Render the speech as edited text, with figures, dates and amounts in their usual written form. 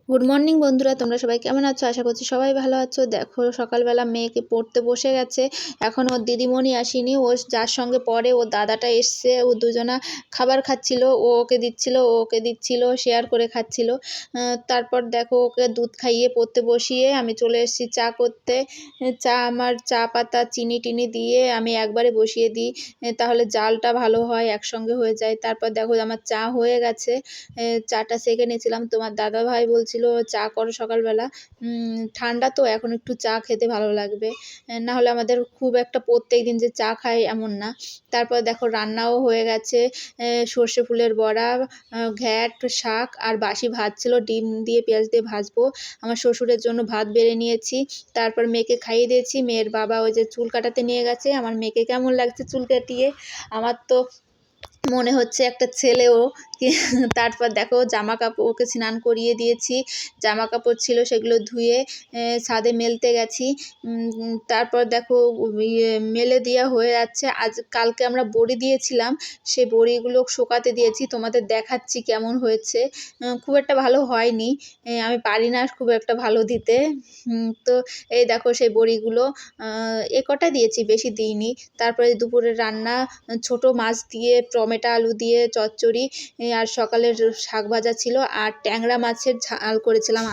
Good morning বন্ধুরা, তোমরা সবাই কেমন আছো? আশা করছি সবাই ভালো আছো। দেখো সকালবেলা মেয়েকে পড়তে বসে গেছে, এখন ওর দিদিমণি আসেনি। ও যার সঙ্গে পড়ে ওর দাদাটা এসছে, ও দুজনা খাবার খাচ্ছিল, ও ওকে দিচ্ছিল, ও ওকে দিচ্ছিল, শেয়ার করে খাচ্ছিল। তারপর দেখো ওকে দুধ খাইয়ে পড়তে বসিয়ে আমি চলে এসেছি চা করতে। আমার চা পাতা চিনি টিনি দিয়ে আমি একবারে বসিয়ে দিই, তাহলে জালটা ভালো হয়, একসঙ্গে হয়ে যায়। তারপর দেখো আমার চা হয়ে গেছে, চাটা সেঁকে নিয়েছিলাম। তোমার দাদাভাই বলছিল চা করো সকালবেলা, ঠান্ডা তো এখন একটু চা খেতে ভালো লাগবে, না হলে আমাদের খুব একটা প্রত্যেক দিন যে চা খাই এমন না। তারপর দেখো রান্নাও হয়ে গেছে, সর্ষে ফুলের বড়া, ঘ্যাট শাক আর বাসি ভাত ছিল, ডিম দিয়ে পেঁয়াজ দিয়ে ভাজবো। আমার শ্বশুরের জন্য ভাত বেড়ে নিয়েছি, তারপর মেয়েকে খাইয়ে দিয়েছি। মেয়ের বাবা ওই যে চুল কাটাতে নিয়ে গেছে। আমার মেয়েকে কেমন লাগছে চুল কাটিয়ে? আমার তো মনে হচ্ছে একটা ছেলেও। তারপর দেখো জামা কাপড় ওকে স্নান করিয়ে দিয়েছি, জামা কাপড় ছিল সেগুলো ধুয়ে ছাদে মেলতে গেছি। তারপর দেখো মেলে দেওয়া হয়ে যাচ্ছে। কালকে আমরা বড়ি দিয়েছিলাম, সেই বড়িগুলো শুকাতে দিয়েছি, তোমাদের দেখাচ্ছি কেমন হয়েছে। খুব একটা ভালো হয়নি, আমি পারি না খুব একটা ভালো দিতে। তো এই দেখো সেই বড়িগুলো এ কটা দিয়েছি, বেশি দিইনি। তারপরে দুপুরের রান্না ছোট মাছ দিয়ে টমেটো আলু দিয়ে চচ্চড়ি, আর সকালের শাক ভাজা ছিল, আর ট্যাংরা মাছের ঝাল করেছিলাম।